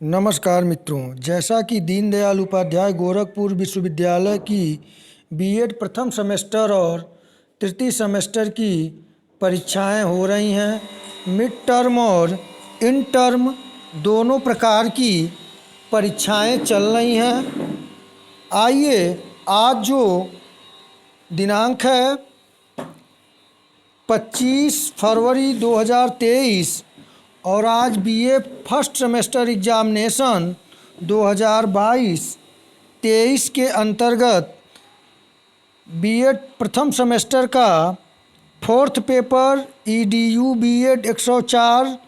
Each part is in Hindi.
नमस्कार मित्रों, जैसा कि दीनदयाल उपाध्याय गोरखपुर विश्वविद्यालय की बीएड प्रथम सेमेस्टर और तृतीय सेमेस्टर की परीक्षाएं हो रही हैं। मिड टर्म और इन टर्म दोनों प्रकार की परीक्षाएं चल रही हैं। आइए आज जो दिनांक है 25 फरवरी 2023 और आज बीए फर्स्ट सेमेस्टर एग्जामिनेशन 2022-23 के अंतर्गत बीएड प्रथम सेमेस्टर का fourth paper EDU BEd 104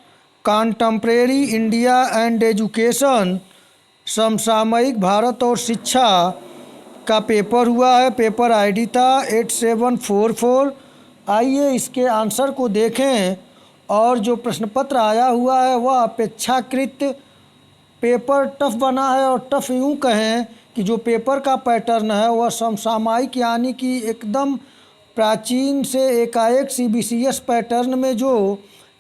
contemporary India and education समसामयिक भारत और शिक्षा का पेपर हुआ है। पेपर आईडी था 8744। आइए इसके आंसर को देखें और जो प्रश्न पत्र आया हुआ है वह अपेक्षाकृत पेपर टफ बना है। और टफ यूँ कहें कि जो पेपर का पैटर्न है वह समसामयिक यानी कि एकदम प्राचीन से एकाएक सीबीसीएस पैटर्न में जो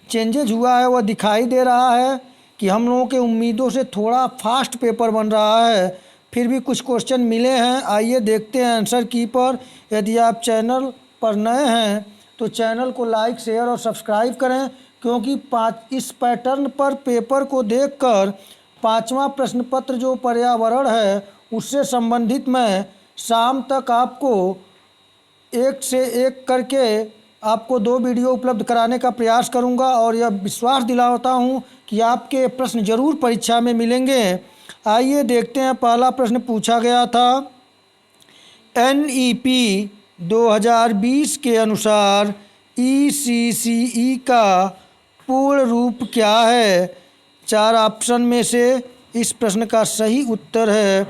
चेंजेज हुआ है वह दिखाई दे रहा है कि हम लोगों के उम्मीदों से थोड़ा फास्ट पेपर बन रहा है। फिर भी कुछ क्वेश्चन मिले हैं, आइए देखते हैं आंसर की पर। यदि आप चैनल पर नए हैं तो चैनल को लाइक शेयर और सब्सक्राइब करें, क्योंकि इस पैटर्न पर पेपर को देखकर पांचवा प्रश्न पत्र जो पर्यावरण है उससे संबंधित मैं शाम तक आपको एक से एक करके आपको 2 वीडियो उपलब्ध कराने का प्रयास करूंगा और यह विश्वास दिलाता हूं कि आपके प्रश्न जरूर परीक्षा में मिलेंगे। आइए देखते हैं। पहला प्रश्न पूछा गया था, NEP 2020 के अनुसार ECCE का पूर्ण रूप क्या है? 4 ऑप्शन में से इस प्रश्न का सही उत्तर है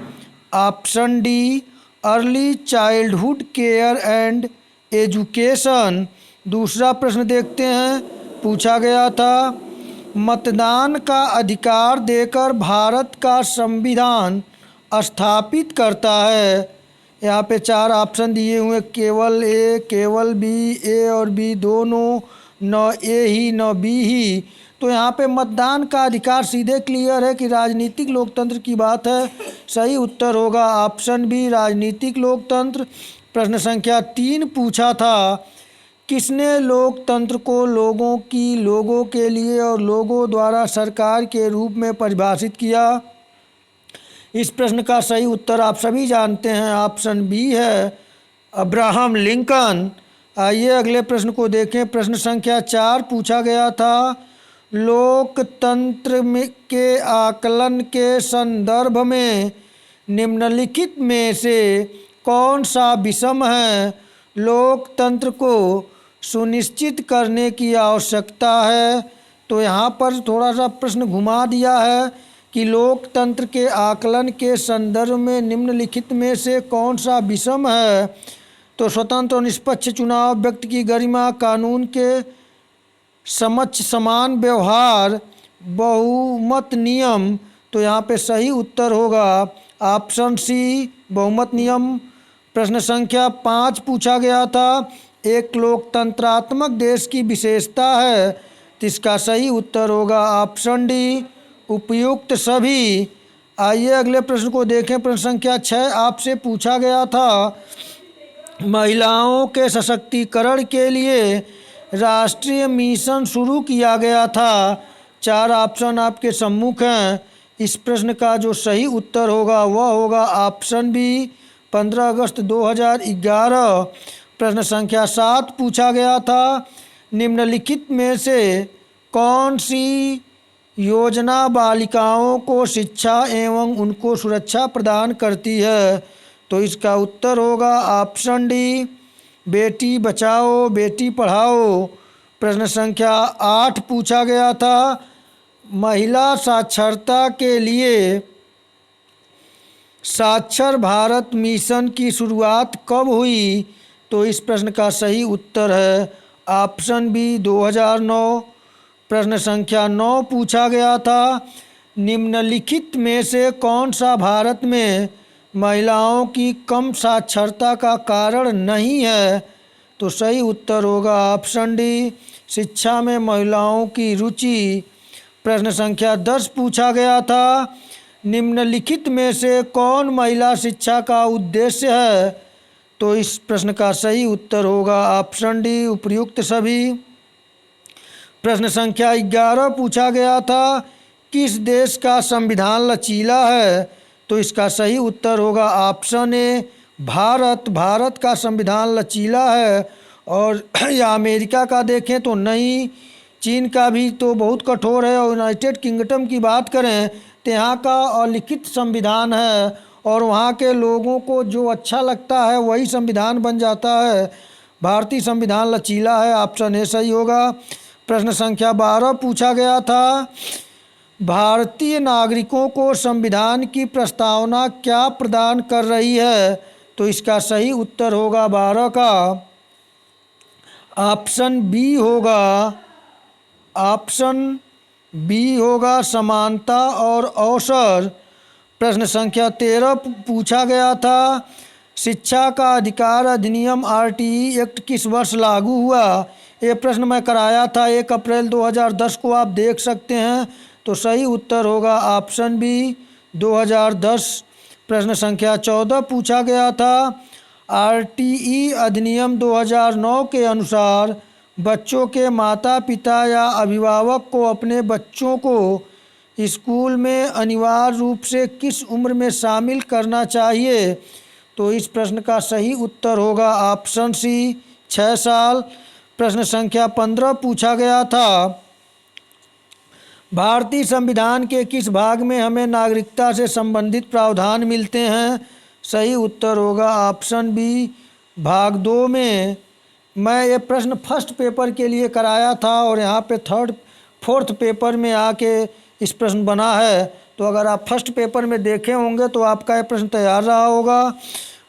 option D, early childhood care and education. दूसरा प्रश्न देखते हैं। पूछा गया था, मतदान का अधिकार देकर भारत का संविधान स्थापित करता है। यहाँ पे 4 ऑप्शन दिए हुए, केवल ए, केवल बी, ए और बी दोनों, न ए ही न बी ही। तो यहाँ पे मतदान का अधिकार सीधे क्लियर है कि राजनीतिक लोकतंत्र की बात है। सही उत्तर होगा ऑप्शन बी, राजनीतिक लोकतंत्र। प्रश्न संख्या 3 पूछा था, किसने लोकतंत्र को लोगों के लिए और लोगों द्वारा सरकार के रूप में परिभाषित किया? इस प्रश्न का सही उत्तर आप सभी जानते हैं, ऑप्शन बी है अब्राहम लिंकन। आइए अगले प्रश्न को देखें। प्रश्न संख्या 4 पूछा गया था, लोकतंत्र के आकलन के संदर्भ में निम्नलिखित में से कौन सा विषम है? लोकतंत्र को सुनिश्चित करने की आवश्यकता है। तो यहाँ पर थोड़ा सा प्रश्न घुमा दिया है कि लोकतंत्र के आकलन के संदर्भ में निम्नलिखित में से कौन सा विषम है? तो स्वतंत्र और निष्पक्ष चुनाव, व्यक्ति की गरिमा, कानून के समक्ष समान व्यवहार, बहुमत नियम। तो यहाँ पे सही उत्तर होगा ऑप्शन सी, बहुमत नियम। प्रश्न संख्या 5 पूछा गया था, एक लोकतंत्रात्मक देश की विशेषता है। तो इसका सही उत्तर होगा ऑप्शन डी, उपयुक्त सभी। आइए अगले प्रश्न को देखें। प्रश्न संख्या 6 आपसे पूछा गया था, महिलाओं के सशक्तिकरण के लिए राष्ट्रीय मिशन शुरू किया गया था। 4 ऑप्शन आपके सम्मुख हैं। इस प्रश्न का जो सही उत्तर होगा वह होगा ऑप्शन बी, 15 अगस्त 2011। प्रश्न संख्या 7 पूछा गया था, निम्नलिखित में से कौन सी योजना बालिकाओं को शिक्षा एवं उनको सुरक्षा प्रदान करती है? तो इसका उत्तर होगा ऑप्शन डी, बेटी बचाओ बेटी पढ़ाओ। प्रश्न संख्या 8 पूछा गया था, महिला साक्षरता के लिए साक्षर भारत मिशन की शुरुआत कब हुई? तो इस प्रश्न का सही उत्तर है ऑप्शन बी, 2009। प्रश्न संख्या 9 पूछा गया था, निम्नलिखित में से कौन सा भारत में महिलाओं की कम साक्षरता का कारण नहीं है? तो सही उत्तर होगा ऑप्शन डी, शिक्षा में महिलाओं की रुचि। प्रश्न संख्या 10 पूछा गया था, निम्नलिखित में से कौन महिला शिक्षा का उद्देश्य है? तो इस प्रश्न का सही उत्तर होगा ऑप्शन डी, उपर्युक्त सभी। प्रश्न संख्या 11 पूछा गया था, किस देश का संविधान लचीला है? तो इसका सही उत्तर होगा ऑप्शन ए, भारत। भारत का संविधान लचीला है। और या अमेरिका का देखें तो नहीं, चीन का भी तो बहुत कठोर है, और यूनाइटेड किंगडम की बात करें तो यहाँ का अलिखित संविधान है, और वहाँ के लोगों को जो अच्छा लगता है वही संविधान बन जाता है। भारतीय संविधान लचीला है, ऑप्शन ए सही होगा। प्रश्न संख्या 12 पूछा गया था, भारतीय नागरिकों को संविधान की प्रस्तावना क्या प्रदान कर रही है? तो इसका सही उत्तर होगा 12 का ऑप्शन बी होगा। ऑप्शन बी होगा, समानता और अवसर। प्रश्न संख्या 13 पूछा गया था, शिक्षा का अधिकार अधिनियम आरटीई एक्ट किस वर्ष लागू हुआ? ये प्रश्न मैं कराया था 1 अप्रैल 2010 को, आप देख सकते हैं। तो सही उत्तर होगा ऑप्शन बी, 2010। प्रश्न संख्या 14 पूछा गया था, आरटीई अधिनियम 2009 के अनुसार बच्चों के माता पिता या अभिभावक को अपने बच्चों को स्कूल में अनिवार्य रूप से किस उम्र में शामिल करना चाहिए? तो इस प्रश्न का सही उत्तर होगा ऑप्शन सी, 6 साल। प्रश्न संख्या 15 पूछा गया था, भारतीय संविधान के किस भाग में हमें नागरिकता से संबंधित प्रावधान मिलते हैं? सही उत्तर होगा ऑप्शन बी, भाग 2 में। मैं ये प्रश्न फर्स्ट पेपर के लिए कराया था, और यहाँ पे फोर्थ पेपर में आके इस प्रश्न बना है। तो अगर आप फर्स्ट पेपर में देखे होंगे तो आपका ये प्रश्न तैयार रहा होगा।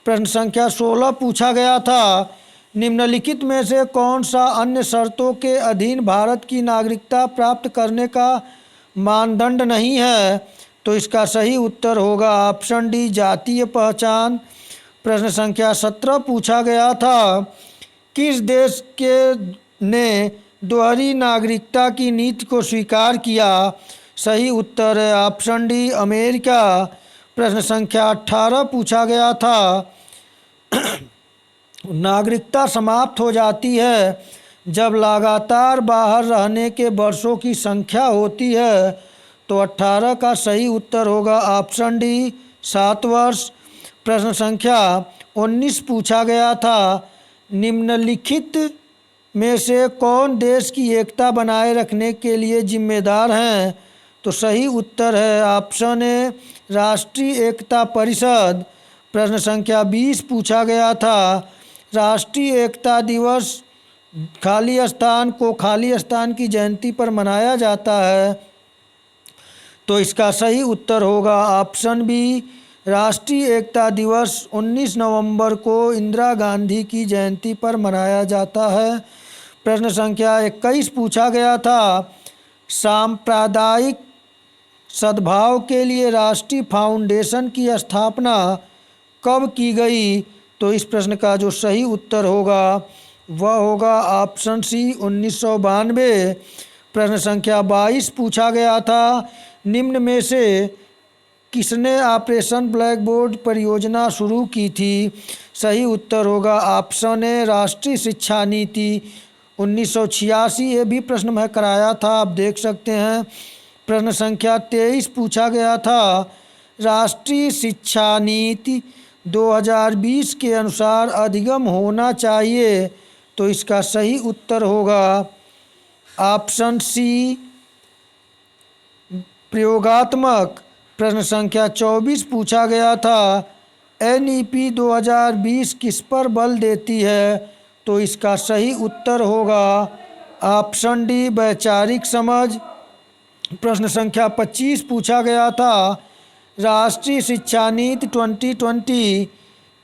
प्रश्न संख्या 16 पूछा गया था, निम्नलिखित में से कौन सा अन्य शर्तों के अधीन भारत की नागरिकता प्राप्त करने का मानदंड नहीं है? तो इसका सही उत्तर होगा ऑप्शन डी, जातीय पहचान। प्रश्न संख्या 17 पूछा गया था, किस देश के ने दोहरी नागरिकता की नीति को स्वीकार किया? सही उत्तर है ऑप्शन डी, अमेरिका। प्रश्न संख्या 18 पूछा गया था, नागरिकता समाप्त हो जाती है जब लगातार बाहर रहने के वर्षों की संख्या होती है। तो 18 का सही उत्तर होगा ऑप्शन डी, 7 वर्ष। प्रश्न संख्या 19 पूछा गया था, निम्नलिखित में से कौन देश की एकता बनाए रखने के लिए जिम्मेदार हैं? तो सही उत्तर है ऑप्शन ए, राष्ट्रीय एकता परिषद। प्रश्न संख्या 20 पूछा गया था, राष्ट्रीय एकता दिवस खाली स्थान की जयंती पर मनाया जाता है। तो इसका सही उत्तर होगा ऑप्शन बी, राष्ट्रीय एकता दिवस 19 नवंबर को इंदिरा गांधी की जयंती पर मनाया जाता है। प्रश्न संख्या 21 पूछा गया था, सांप्रदायिक सद्भाव के लिए राष्ट्रीय फाउंडेशन की स्थापना कब की गई? तो इस प्रश्न का जो सही उत्तर होगा वह होगा ऑप्शन सी, 1992। प्रश्न संख्या 22 पूछा गया था, निम्न में से किसने ऑपरेशन ब्लैक बोर्ड परियोजना शुरू की थी? सही उत्तर होगा ऑप्शन ए, राष्ट्रीय शिक्षा नीति 1986। ये भी प्रश्न मैं कराया था, आप देख सकते हैं। प्रश्न संख्या 23 पूछा गया था, राष्ट्रीय शिक्षा नीति 2020 के अनुसार अधिगम होना चाहिए। तो इसका सही उत्तर होगा ऑप्शन सी, प्रयोगात्मक। प्रश्न संख्या 24 पूछा गया था, एनईपी 2020 किस पर बल देती है? तो इसका सही उत्तर होगा ऑप्शन डी, वैचारिक समझ। प्रश्न संख्या 25 पूछा गया था, राष्ट्रीय शिक्षा नीति 2020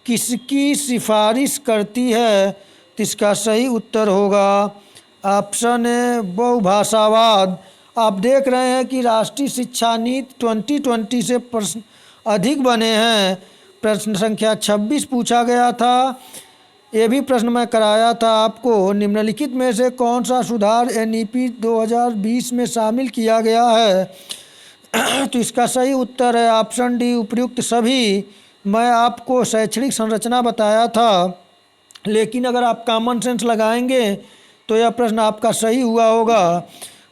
किसकी सिफारिश करती है? तो इसका सही उत्तर होगा ऑप्शन ए, बहुभाषावाद। आप देख रहे हैं कि राष्ट्रीय शिक्षा नीति 2020 से प्रश्न अधिक बने हैं। प्रश्न संख्या 26 पूछा गया था, ये भी प्रश्न मैं कराया था आपको। निम्नलिखित में से कौन सा सुधार NEP 2020 में शामिल किया गया है? तो इसका सही उत्तर है ऑप्शन डी, उपर्युक्त सभी। मैं आपको शैक्षणिक संरचना बताया था, लेकिन अगर आप कॉमन सेंस लगाएंगे तो यह प्रश्न आपका सही हुआ होगा।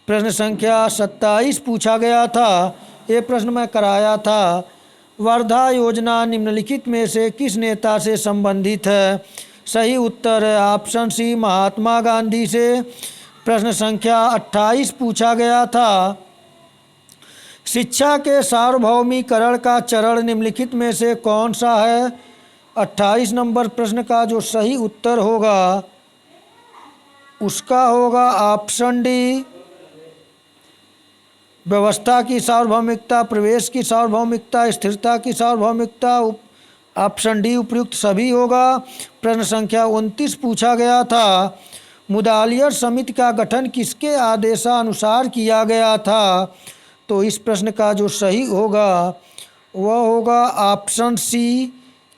प्रश्न संख्या 27 पूछा गया था, ये प्रश्न मैं कराया था। वर्धा योजना निम्नलिखित में से किस नेता से संबंधित है? सही उत्तर है ऑप्शन सी, महात्मा गांधी से। प्रश्न संख्या 28 पूछा गया था, शिक्षा के सार्वभौमिकरण का चरण निम्नलिखित में से कौन सा है? 28 नंबर प्रश्न का जो सही उत्तर होगा उसका होगा ऑप्शन डी, व्यवस्था की सार्वभौमिकता, प्रवेश की सार्वभौमिकता, स्थिरता की सार्वभौमिकता। ऑप्शन डी, उपयुक्त सभी होगा। प्रश्न संख्या 29 पूछा गया था, मुदालियर समिति का गठन किसके आदेशानुसार किया गया था? तो इस प्रश्न का जो सही होगा वह होगा ऑप्शन सी,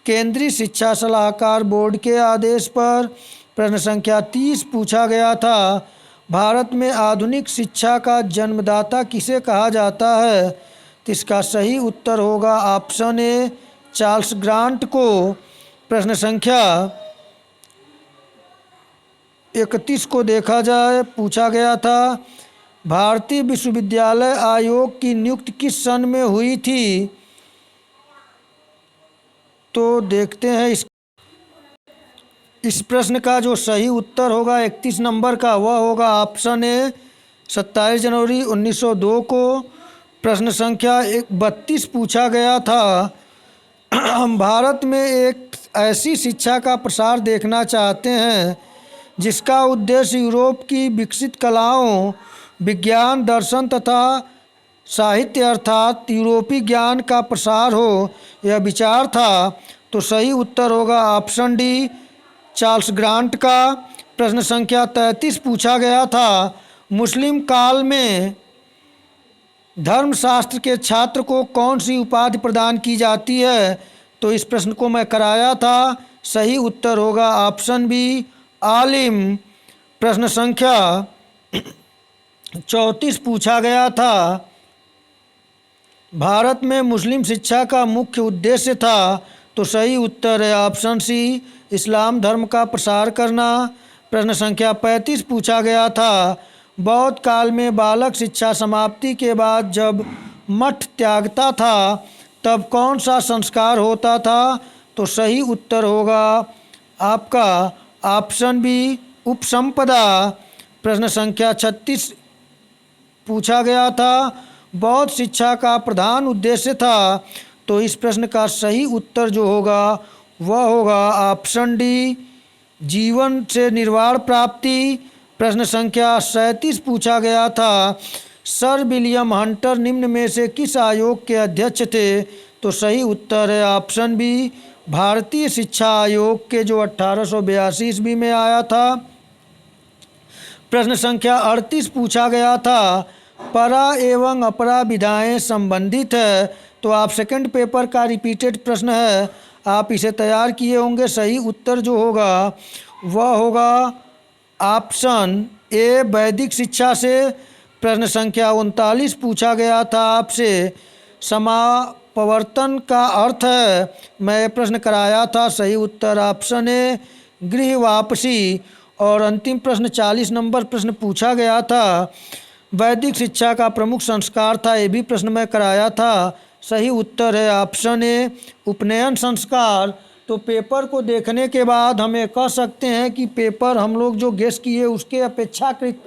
केंद्रीय शिक्षा सलाहकार बोर्ड के आदेश पर। प्रश्न संख्या 30 पूछा गया था, भारत में आधुनिक शिक्षा का जन्मदाता किसे कहा जाता है? तो इसका सही उत्तर होगा ऑप्शन ए, चार्ल्स ग्रांट को। प्रश्न संख्या 31 को देखा जाए, पूछा गया था, भारतीय विश्वविद्यालय आयोग की नियुक्ति किस सन में हुई थी? तो देखते हैं इस प्रश्न का जो सही उत्तर होगा 31 नंबर का वह होगा ऑप्शन ए, 27 जनवरी 1902 को। प्रश्न संख्या 32 पूछा गया था, हम भारत में एक ऐसी शिक्षा का प्रसार देखना चाहते हैं जिसका उद्देश्य यूरोप की विकसित कलाओं, विज्ञान, दर्शन तथा साहित्य अर्थात यूरोपीय ज्ञान का प्रसार हो, यह विचार था। तो सही उत्तर होगा ऑप्शन डी, चार्ल्स ग्रांट का। प्रश्न संख्या 33 पूछा गया था, मुस्लिम काल में धर्मशास्त्र के छात्र को कौन सी उपाधि प्रदान की जाती है? तो इस प्रश्न को मैं कराया था, सही उत्तर होगा ऑप्शन बी, आलिम। प्रश्न संख्या 34 पूछा गया था, भारत में मुस्लिम शिक्षा का मुख्य उद्देश्य था। तो सही उत्तर है ऑप्शन सी, इस्लाम धर्म का प्रसार करना। प्रश्न संख्या 35 पूछा गया था, बौद्ध काल में बालक शिक्षा समाप्ति के बाद जब मठ त्यागता था तब कौन सा संस्कार होता था? तो सही उत्तर होगा आपका ऑप्शन बी, उपसंपदा। प्रश्न संख्या 36 पूछा गया था, बौद्ध शिक्षा का प्रधान उद्देश्य था। तो इस प्रश्न का सही उत्तर जो होगा वह होगा ऑप्शन डी, जीवन से निर्वाण प्राप्ति। प्रश्न संख्या 37 पूछा गया था, सर विलियम हंटर निम्न में से किस आयोग के अध्यक्ष थे? तो सही उत्तर है ऑप्शन बी, भारतीय शिक्षा आयोग के, जो 1882 ईस्वी में आया था। प्रश्न संख्या 38 पूछा गया था, परा एवं अपरा विधाएं संबंधित है। तो आप सेकंड पेपर का रिपीटेड प्रश्न है, आप इसे तैयार किए होंगे। सही उत्तर जो होगा वह होगा ऑप्शन ए, वैदिक शिक्षा से। प्रश्न संख्या 39 पूछा गया था आपसे, समापवर्तन का अर्थ है। मैं प्रश्न कराया था, सही उत्तर ऑप्शन ए, गृह वापसी। और अंतिम प्रश्न 40 नंबर प्रश्न पूछा गया था, वैदिक शिक्षा का प्रमुख संस्कार था। ये भी प्रश्न मैं कराया था, सही उत्तर है ऑप्शन ए, उपनयन संस्कार। तो पेपर को देखने के बाद हमें कह सकते हैं कि पेपर हम लोग जो गेस किए उसके अपेक्षाकृत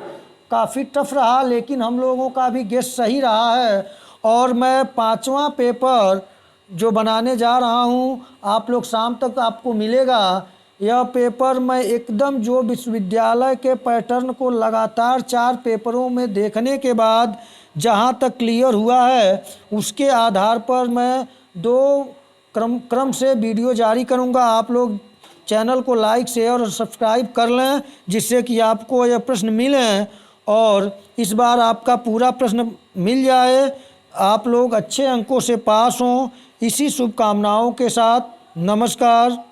काफ़ी टफ रहा, लेकिन हम लोगों का भी गेस सही रहा है। और मैं 5वां पेपर जो बनाने जा रहा हूँ, आप लोग शाम तक आपको मिलेगा। यह पेपर मैं एकदम जो विश्वविद्यालय के पैटर्न को लगातार 4 पेपरों में देखने के बाद जहाँ तक क्लियर हुआ है उसके आधार पर मैं 2 क्रम से वीडियो जारी करूँगा। आप लोग चैनल को लाइक, शेयर और सब्सक्राइब कर लें, जिससे कि आपको यह प्रश्न मिलें और इस बार आपका पूरा प्रश्न मिल जाए, आप लोग अच्छे अंकों से पास हों। इसी शुभकामनाओं के साथ नमस्कार।